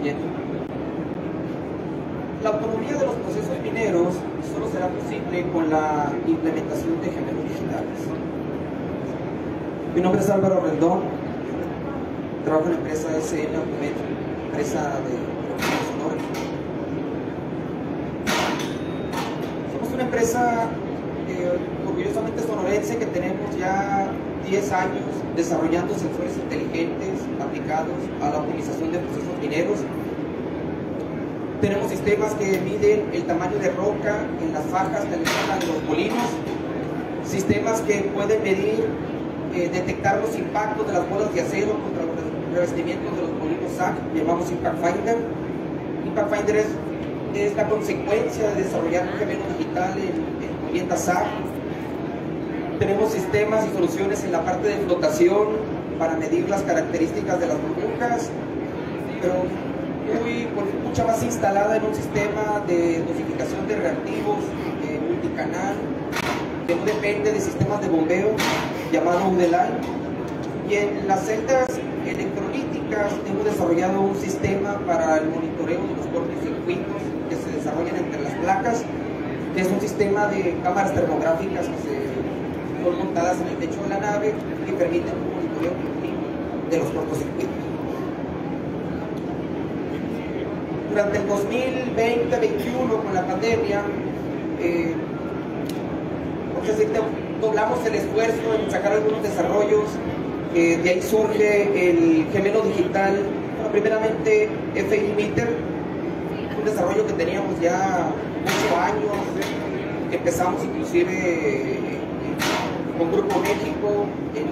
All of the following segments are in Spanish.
Bien. La autonomía de los procesos mineros solo será posible con la implementación de gemelos digitales. Mi nombre es Álvaro Rendón, trabajo en la empresa SN Autometro, empresa de Sonora. Somos una empresa orgullosamente sonorense que tenemos ya 10 años desarrollando sensores inteligentes aplicados a la optimización de procesos mineros. Tenemos sistemas que miden el tamaño de roca en las fajas de los molinos, sistemas que pueden medir, detectar los impactos de las bolas de acero contra los revestimientos de los molinos SAC, llamamos Impact Finder. Impact Finder es la consecuencia de desarrollar un gemelo digital en molienda SAC. Tenemos sistemas y soluciones en la parte de flotación para medir las características de las burbujas, pero mucha más instalada en un sistema de dosificación de reactivos multicanal que no depende de sistemas de bombeo llamado UDELAI. Y en las celdas electrolíticas hemos desarrollado un sistema para el monitoreo de los cortocircuitos que se desarrollan entre las placas, que es un sistema de cámaras termográficas que son montadas en el techo de la nave y permiten un monitoreo de los cortocircuitos. Durante el 2020-2021, con la pandemia, doblamos el esfuerzo en sacar algunos desarrollos. De ahí surge el gemelo digital, bueno, primeramente FI Meter, un desarrollo que teníamos ya 8 años, que empezamos inclusive con Grupo México, en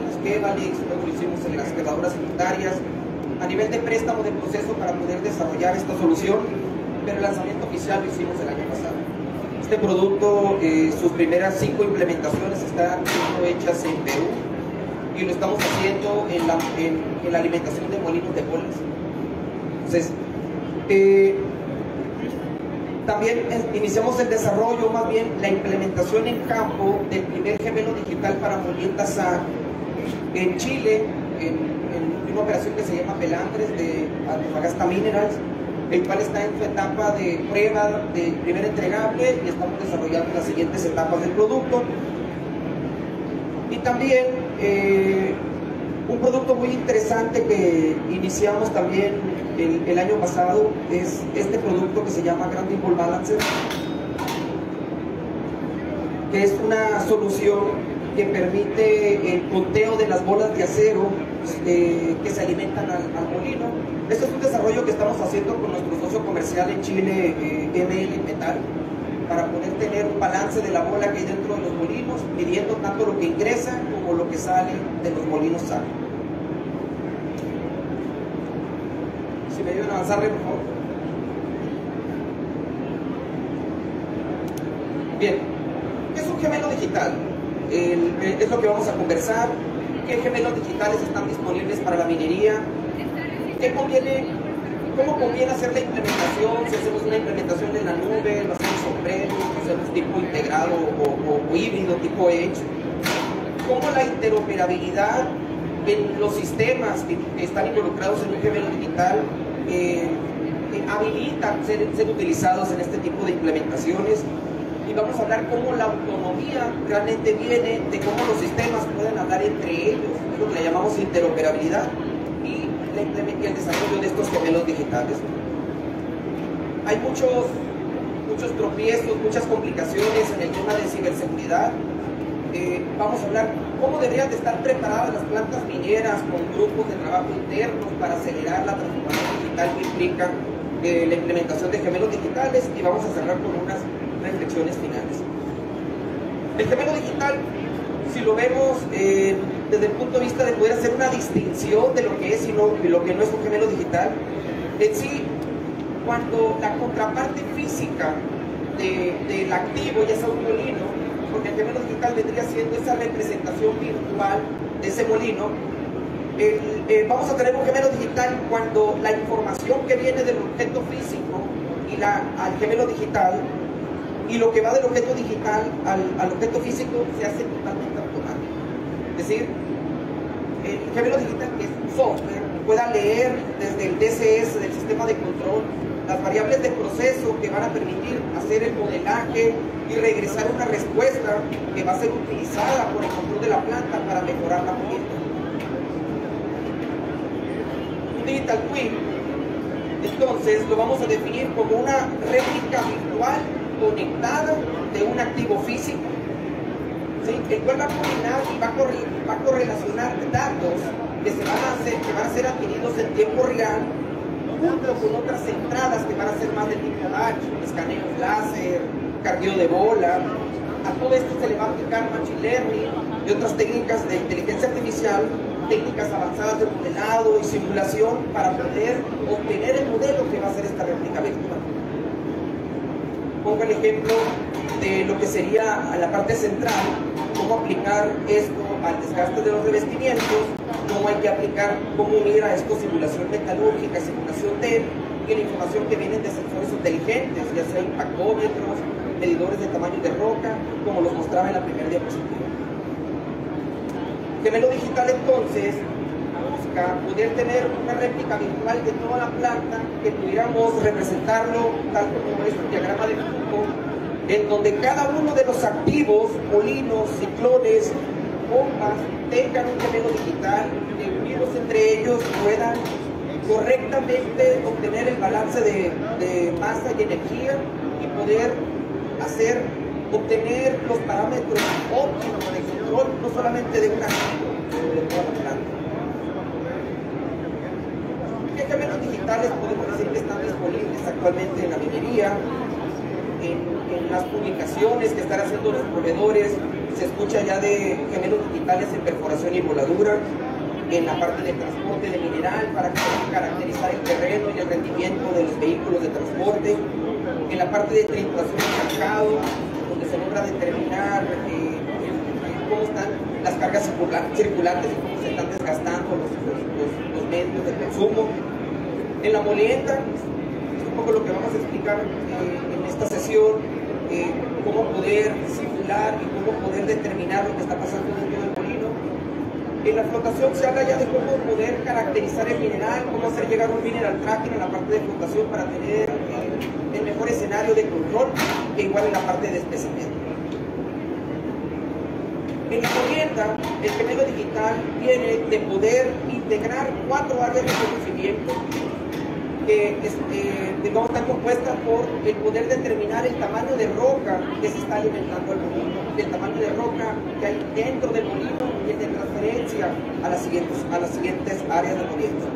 las Kevalix, luego lo hicimos en las quebraduras secundarias, a nivel de préstamo de proceso para poder desarrollar esta solución, pero el lanzamiento oficial lo hicimos el año pasado. Este producto, sus primeras 5 implementaciones están siendo hechas en Perú y lo estamos haciendo en la alimentación de molinos de bolas. Entonces, también iniciamos el desarrollo, más bien la implementación en campo del primer gemelo digital para molienda SAC en Chile, en una operación que se llama Pelambres de Antofagasta Minerals, el cual está en su etapa de prueba de primer entregable y estamos desarrollando las siguientes etapas del producto. Y también un producto muy interesante que iniciamos también el año pasado es este producto que se llama Grounding Ball Balancer, que es una solución que permite el conteo de las bolas de acero que se alimentan al molino. Este es un desarrollo que estamos haciendo con nuestro socio comercial en Chile, ML Metal, para poder tener un balance de la bola que hay dentro de los molinos, midiendo tanto lo que ingresa como lo que sale de los molinos SAC. Si me ayudan a avanzar, por favor. Bien, ¿qué es un gemelo digital? Es lo que vamos a conversar. ¿Qué gemelos digitales están disponibles para la minería? ¿Cómo conviene hacer la implementación? Si hacemos una implementación en la nube, lo hacemos on-premise, lo hacemos tipo integrado o híbrido, tipo Edge. ¿Cómo la interoperabilidad en los sistemas que están involucrados en un gemelo digital habilitan ser utilizados en este tipo de implementaciones? Y vamos a hablar cómo la autonomía realmente viene de cómo los sistemas pueden hablar entre ellos, es lo que le llamamos interoperabilidad, y el desarrollo de estos gemelos digitales. Hay muchos tropiezos, muchas complicaciones en el tema de ciberseguridad. Vamos a hablar cómo deberían de estar preparadas las plantas mineras con grupos de trabajo internos para acelerar la transformación digital que implica la implementación de gemelos digitales, y vamos a cerrar con unas reflexiones finales. El gemelo digital, si lo vemos desde el punto de vista de poder hacer una distinción de lo que es y lo que no es un gemelo digital, en sí, cuando la contraparte física del activo ya sea un molino, porque el gemelo digital vendría siendo esa representación virtual de ese molino, vamos a tener un gemelo digital cuando la información que viene del objeto físico al gemelo digital y lo que va del objeto digital al objeto físico se hace totalmente automático. Es decir, el gemelo digital, que es un software, pueda leer desde el DCS, del sistema de control, las variables de proceso que van a permitir hacer el modelaje y regresar una respuesta que va a ser utilizada por el control de la planta para mejorar la molienda. Un Digital Twin, entonces, lo vamos a definir como una réplica virtual conectada de un activo físico, ¿sí? El cual va a combinar y va a correlacionar datos que van a ser adquiridos en tiempo real junto con otras entradas que van a ser más de tipo batch, escaneos láser, cargueo de bola. A todo esto se le va a aplicar Machine Learning y otras técnicas de inteligencia artificial, técnicas avanzadas de modelado y simulación para poder obtener el modelo que va a ser esta réplica virtual. Pongo el ejemplo de lo que sería a la parte central, cómo aplicar esto al desgaste de los revestimientos, cómo hay que aplicar, cómo unir a esto simulación metalúrgica, simulación TEM, y la información que vienen de sensores inteligentes, ya sea impactómetros, medidores de tamaño de roca, como los mostraba en la primera diapositiva. Gemelo Digital entonces busca poder tener una réplica virtual de toda la planta, que pudiéramos representarlo tal como es un diagrama de flujo, en donde cada uno de los activos, molinos, ciclones, bombas, tengan un gemelo digital, que unidos entre ellos puedan correctamente obtener el balance de masa y energía y poder obtener los parámetros óptimos de control, no solamente de una activo, sino de toda la planta. ¿Qué gemelos digitales podemos decir que están disponibles actualmente en la minería? En las publicaciones que están haciendo los proveedores, se escucha ya de gemelos digitales en perforación y voladura, en la parte de transporte de mineral para caracterizar el terreno y el rendimiento de los vehículos de transporte, en la parte de trituración y marcado, donde se logra determinar cómo están las cargas circulantes y cómo se están desgastando los medios de consumo. En la molienda, es un poco lo que vamos a explicar en esta sesión, cómo poder simular y cómo poder determinar lo que está pasando dentro del molino. En la flotación se habla ya de cómo poder caracterizar el mineral, cómo hacer llegar un mineral tracking en la parte de flotación para tener el mejor escenario de control, e igual en la parte de espesamiento. En la molienda, el gemelo digital viene de poder integrar 4 áreas de conocimiento que están compuestas por el poder determinar el tamaño de roca que se está alimentando el molino, el tamaño de roca que hay dentro del molino y el de transferencia a las siguientes áreas de molienda.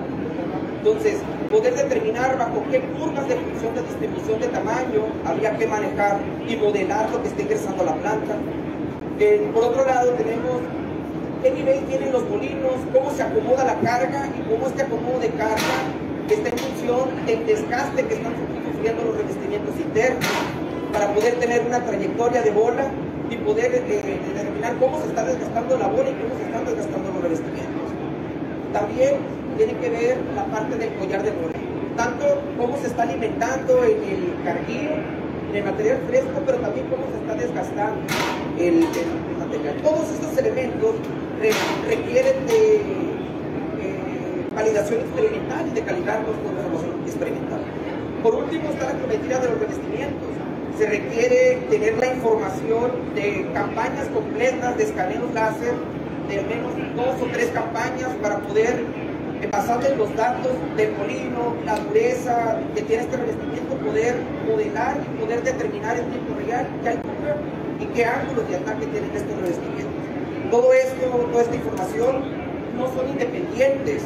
Entonces, poder determinar bajo qué curvas de función de distribución de tamaño habría que manejar y modelar lo que está ingresando a la planta. Por otro lado, tenemos qué nivel tienen los molinos, cómo se acomoda la carga y cómo este acomodo de carga está en función del desgaste que están sufriendo los revestimientos internos, para poder tener una trayectoria de bola y poder determinar cómo se está desgastando la bola y cómo se están desgastando los revestimientos. También tiene que ver la parte del collar de bola, tanto cómo se está alimentando en el carguillo, en el material fresco, pero también cómo se está desgastando el material. Todos estos elementos requieren de validación experimental y de calibrarlos con información experimental. Por último, está la geometría de los revestimientos. Se requiere tener la información de campañas completas de escaneos láser, de al menos 2 o 3 campañas, para poder, basado en los datos del molino, la dureza que tiene este revestimiento, poder modelar y poder determinar en tiempo real qué altura y qué ángulos de ataque tienen estos revestimientos. Todo esto, toda esta información no son independientes.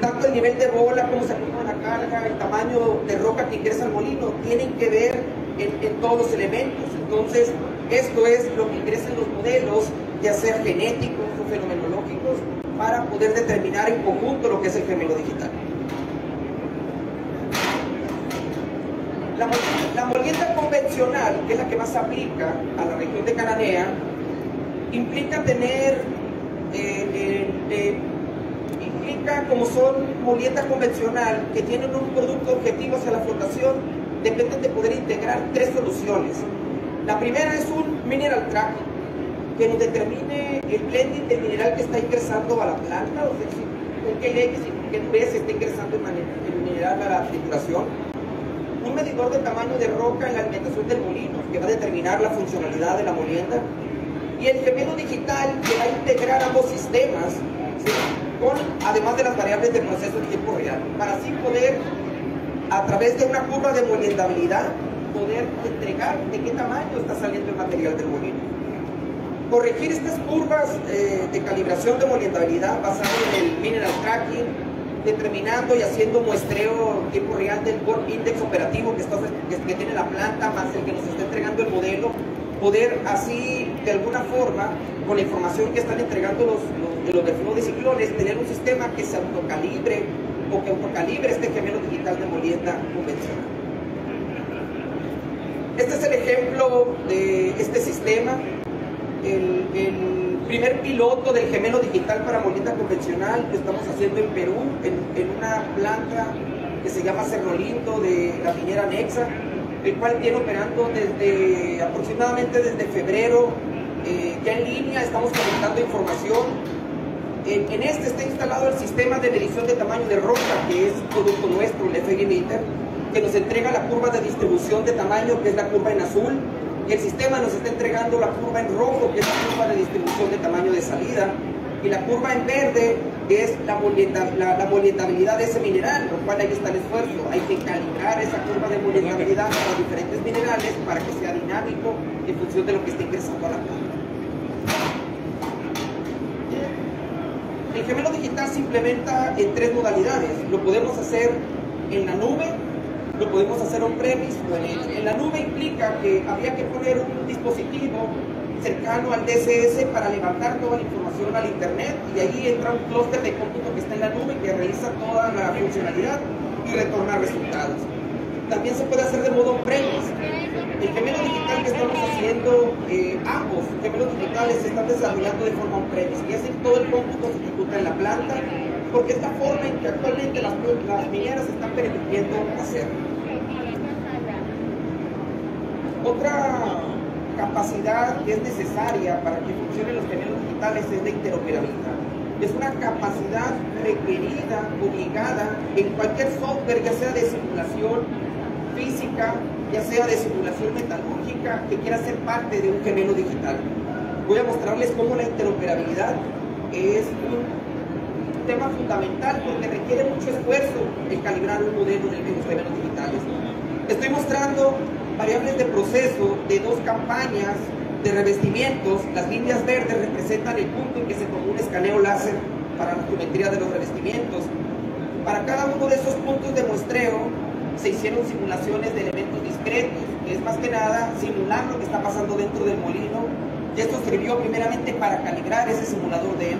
Tanto el nivel de bola, cómo se acomoda la carga, el tamaño de roca que ingresa al molino, tienen que ver en todos los elementos. Entonces, esto es lo que ingresa en los modelos, ya sea genéticos o fenomenológicos, para poder determinar en conjunto lo que es el gemelo digital. La molienda convencional, que es la que más se aplica a la región de Cananea, implica tener como son molienda convencional que tienen un producto objetivo hacia la flotación, dependen de poder integrar 3 soluciones. La primera es un mineral tracking, que nos determine el blending del mineral que está ingresando a la planta, o sea, con qué leyes y con qué dureza está ingresando el mineral a la trituración. Un medidor de tamaño de roca en la alimentación del molino, que va a determinar la funcionalidad de la molienda. Y el gemelo digital, que va a integrar ambos sistemas, ¿sí?, además de las variables de proceso en tiempo real, para así poder, a través de una curva de moliendabilidad, poder entregar de qué tamaño está saliendo el material del molino. Corregir estas curvas de calibración de moliendabilidad basado en el mineral tracking, determinando y haciendo muestreo en tiempo real del core index operativo que tiene la planta, más el que nos está entregando el modelo, poder así, de alguna forma, con la información que están entregando los de flow de ciclones, tener un sistema que se autocalibre o que autocalibre este gemelo digital de molienda convencional. Este es el ejemplo de este sistema. El primer piloto del gemelo digital para molienda convencional lo estamos haciendo en Perú, en una planta que se llama Cerro Lindo de la minera Nexa, el cual viene operando aproximadamente desde febrero. Ya en línea estamos colectando información. En este está instalado el sistema de medición de tamaño de roca, que es producto nuestro, el FG-Meter, que nos entrega la curva de distribución de tamaño, que es la curva en azul, y el sistema nos está entregando la curva en rojo, que es la curva de distribución de tamaño de salida, y la curva en verde, que es la moliendabilidad de ese mineral, lo cual ahí está el esfuerzo. Hay que calibrar esa curva de moliendabilidad para los diferentes minerales para que sea dinámico en función de lo que esté ingresando a la planta. El gemelo digital se implementa en tres modalidades. Lo podemos hacer en la nube, lo podemos hacer on-premise o en edge. En la nube implica que habría que poner un dispositivo cercano al DSS para levantar toda la información al internet, y ahí entra un clúster de cómputo que está en la nube que realiza toda la funcionalidad y retorna resultados. También se puede hacer de modo on-premise. El gemelo digital que estamos haciendo, ambos gemelos digitales se están desarrollando de forma on-premise, y así todo el cómputo se ejecuta en la planta, porque es la forma en que actualmente las mineras están permitiendo hacerlo. Otra capacidad que es necesaria para que funcionen los gemelos digitales es la interoperabilidad. Es una capacidad requerida, obligada en cualquier software, ya sea de simulación física, ya sea de simulación metalúrgica, que quiera ser parte de un gemelo digital. Voy a mostrarles cómo la interoperabilidad es un tema fundamental, porque requiere mucho esfuerzo el calibrar un modelo de los gemelos digitales. Estoy mostrando variables de proceso de dos campañas de revestimientos. Las líneas verdes representan el punto en que se tomó un escaneo láser para la geometría de los revestimientos. Para cada uno de esos puntos de muestreo se hicieron simulaciones de elementos discretos, que es más que nada simular lo que está pasando dentro del molino, y esto sirvió primeramente para calibrar ese simulador de EM.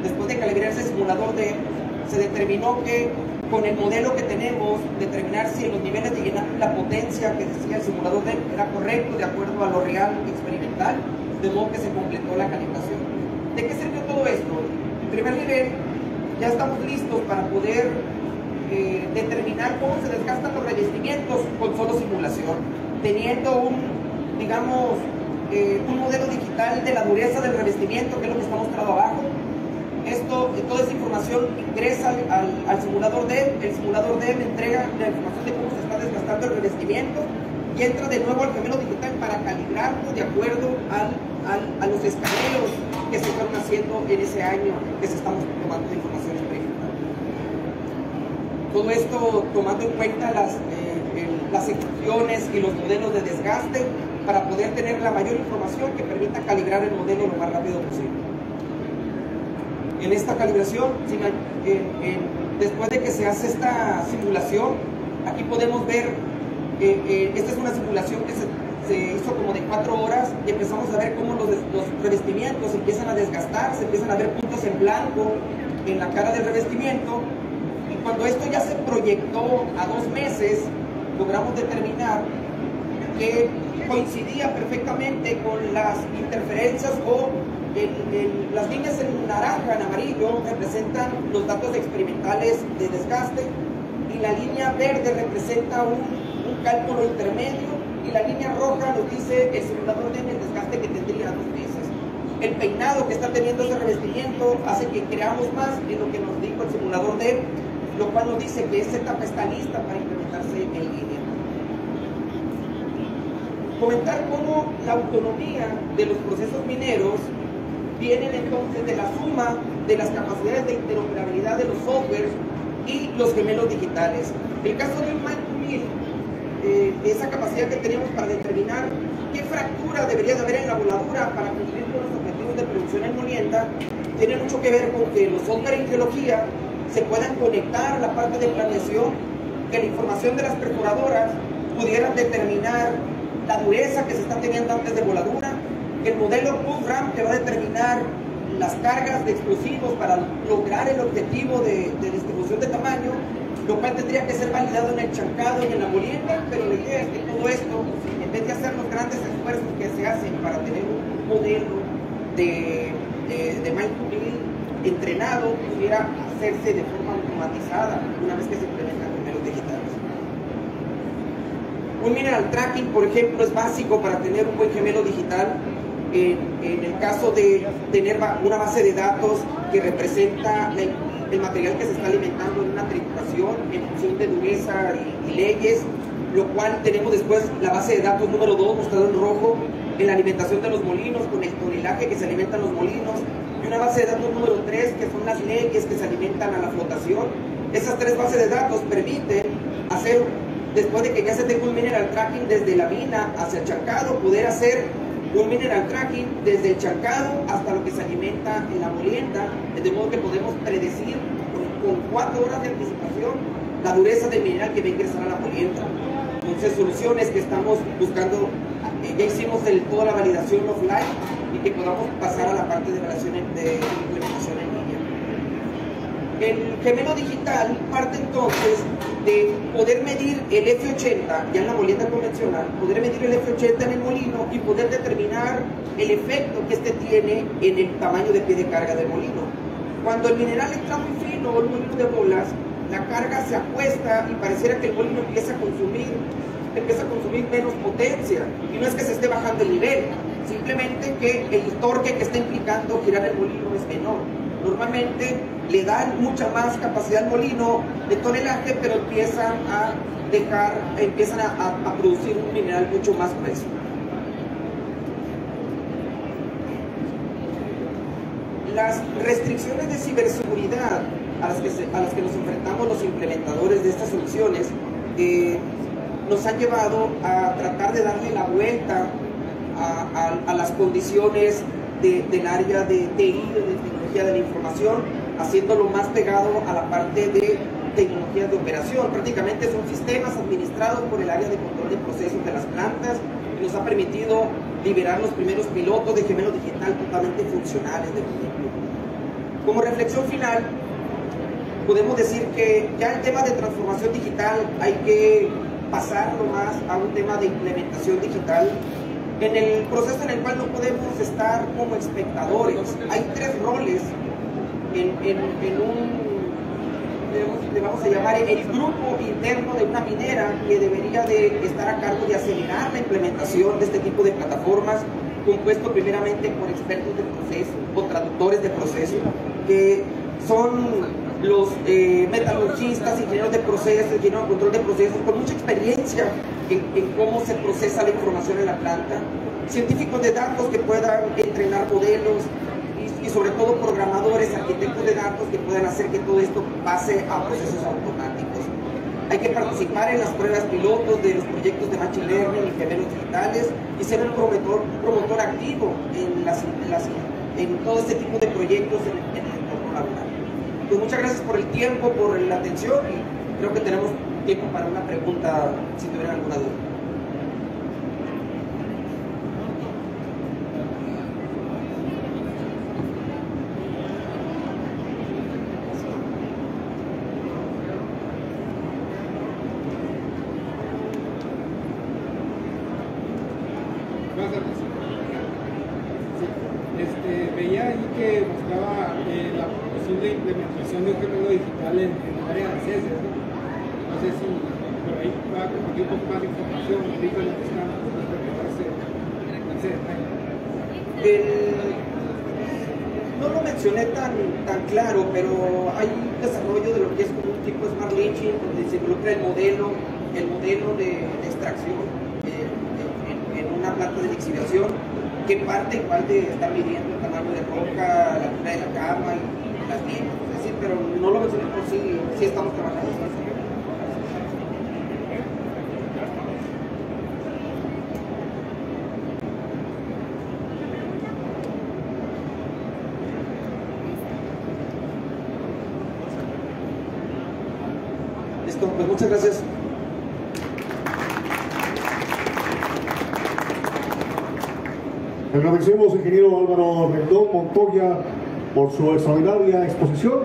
Después de calibrar ese simulador de EM, se determinó que con el modelo que tenemos, determinar si en los niveles de llenado la potencia que decía el simulador de EM era correcto de acuerdo a lo real experimental, de modo que se completó la calibración. ¿De qué sirvió todo esto? En primer nivel, ya estamos listos para poder determinar cómo se desgastan los revestimientos con solo simulación, teniendo un modelo digital de la dureza del revestimiento, que es lo que está mostrado abajo. Toda esa información ingresa al simulador DEM. El simulador DEM entrega la información de cómo se está desgastando el revestimiento y entra de nuevo al gemelo digital para calibrarlo de acuerdo a los escaneos que se fueron haciendo en ese año que se estamos tomando de información experimental. Todo esto tomando en cuenta las ecuaciones y los modelos de desgaste para poder tener la mayor información que permita calibrar el modelo lo más rápido posible. En esta calibración, después de que se hace esta simulación, aquí podemos ver, esta es una simulación que se hizo como de 4 horas, y empezamos a ver cómo los revestimientos empiezan a desgastar, se empiezan a ver puntos en blanco en la cara del revestimiento, y cuando esto ya se proyectó a 2 meses, logramos determinar que coincidía perfectamente con las interferencias o las líneas en naranja, en amarillo, representan los datos experimentales de desgaste, y la línea verde representa un cálculo intermedio, y la línea roja nos dice el simulador de desgaste que tendría 2 meses. el peinado que está teniendo ese revestimiento hace que creamos más en lo que nos dijo el simulador de, lo cual nos dice que esta etapa está lista para implementarse en línea. Comentar cómo la autonomía de los procesos mineros vienen entonces de la suma de las capacidades de interoperabilidad de los softwares y los gemelos digitales. El caso de un Mine 2000, esa capacidad que tenemos para determinar qué fractura debería de haber en la voladura para cumplir con los objetivos de producción en molienda, tiene mucho que ver con que los software en geología se puedan conectar a la parte de planeación, que la información de las perforadoras pudieran determinar la dureza que se está teniendo antes de voladura, que el modelo PUFRAM que va a determinar las cargas de explosivos para lograr el objetivo de distribución de tamaño, lo cual tendría que ser validado en el chancado y en la molienda, pero la idea es que todo esto, en vez de hacer los grandes esfuerzos que se hacen para tener un modelo de Mine 2000 entrenado, pudiera hacerse de forma automatizada una vez que se implementan modelos digitales. Un mineral tracking, por ejemplo, es básico para tener un buen gemelo digital. En el caso de tener una base de datos que representa el material que se está alimentando en una trituración en función de dureza y leyes, lo cual tenemos después la base de datos número 2 mostrado en rojo en la alimentación de los molinos con el tonelaje que se alimentan los molinos, y una base de datos número 3 que son las leyes que se alimentan a la flotación. Esas tres bases de datos permiten hacer, después de que ya se tenga un mineral tracking desde la mina hacia el chancado, poder hacer un mineral tracking desde el chancado hasta lo que se alimenta en la molienda, de modo que podemos predecir con 4 horas de anticipación la dureza del mineral que va a ingresar a la molienda. Entonces, soluciones que estamos buscando, ya hicimos toda la validación offline y que podamos pasar a la parte de implementación en línea. El gemelo digital parte entonces de poder medir el F80 ya en la molienda convencional, poder medir el F80 en el molino y poder determinar el efecto que este tiene en el tamaño de pie de carga del molino. Cuando el mineral está muy fino o el molino de bolas, la carga se acuesta y pareciera que el molino empieza a consumir menos potencia, y no es que se esté bajando el nivel, simplemente que el torque que está implicando girar el molino es menor. Normalmente le dan mucha más capacidad al molino de tonelaje, pero empiezan a producir un mineral mucho más grueso. Las restricciones de ciberseguridad a las que nos enfrentamos los implementadores de estas soluciones nos han llevado a tratar de darle la vuelta a las condiciones del área de TI, de tecnología de la información, haciéndolo más pegado a la parte de tecnologías de operación. Prácticamente son sistemas administrados por el área de control de procesos de las plantas, y nos ha permitido liberar los primeros pilotos de gemelo digital totalmente funcionales del ejemplo. Como reflexión final, podemos decir que ya el tema de transformación digital hay que pasarlo más a un tema de implementación digital, en el proceso en el cual no podemos estar como espectadores. Hay 3 roles en le vamos a llamar el grupo interno de una minera, que debería de estar a cargo de acelerar la implementación de este tipo de plataformas, compuesto primeramente por expertos de proceso o traductores de proceso, que son los metalurgistas, ingenieros de procesos, ingenieros de control de procesos, con mucha experiencia en cómo se procesa la información en la planta, científicos de datos que puedan entrenar modelos y sobre todo programadores, arquitectos de datos que puedan hacer que todo esto pase a procesos automáticos. Hay que participar en las pruebas pilotos de los proyectos de Machine Learning y gemelos digitales y ser un promotor activo en todo este tipo de proyectos en el entorno laboral. Pues muchas gracias por el tiempo, por la atención, y creo que tenemos tiempo para una pregunta si tuvieran alguna duda. Veía ahí que buscaba la posible implementación de un gemelo digital en el área de CESES, ¿no? No sé si por ahí va a compartir un poco más de información ahorita en lo que está ese detalle. no lo mencioné tan claro, pero hay un desarrollo de lo que es como un tipo de Smart Leaching, donde se involucra el modelo de extracción en una planta de lixiviación, que parte igual de estar midiendo el tamaño de roca, la altura de la cama y las minas, es decir, pero no lo mencioné por sí estamos trabajando en eso. Listo, pues muchas gracias. Le agradecemos, ingeniero Álvaro Rendón Montoya, por su extraordinaria exposición.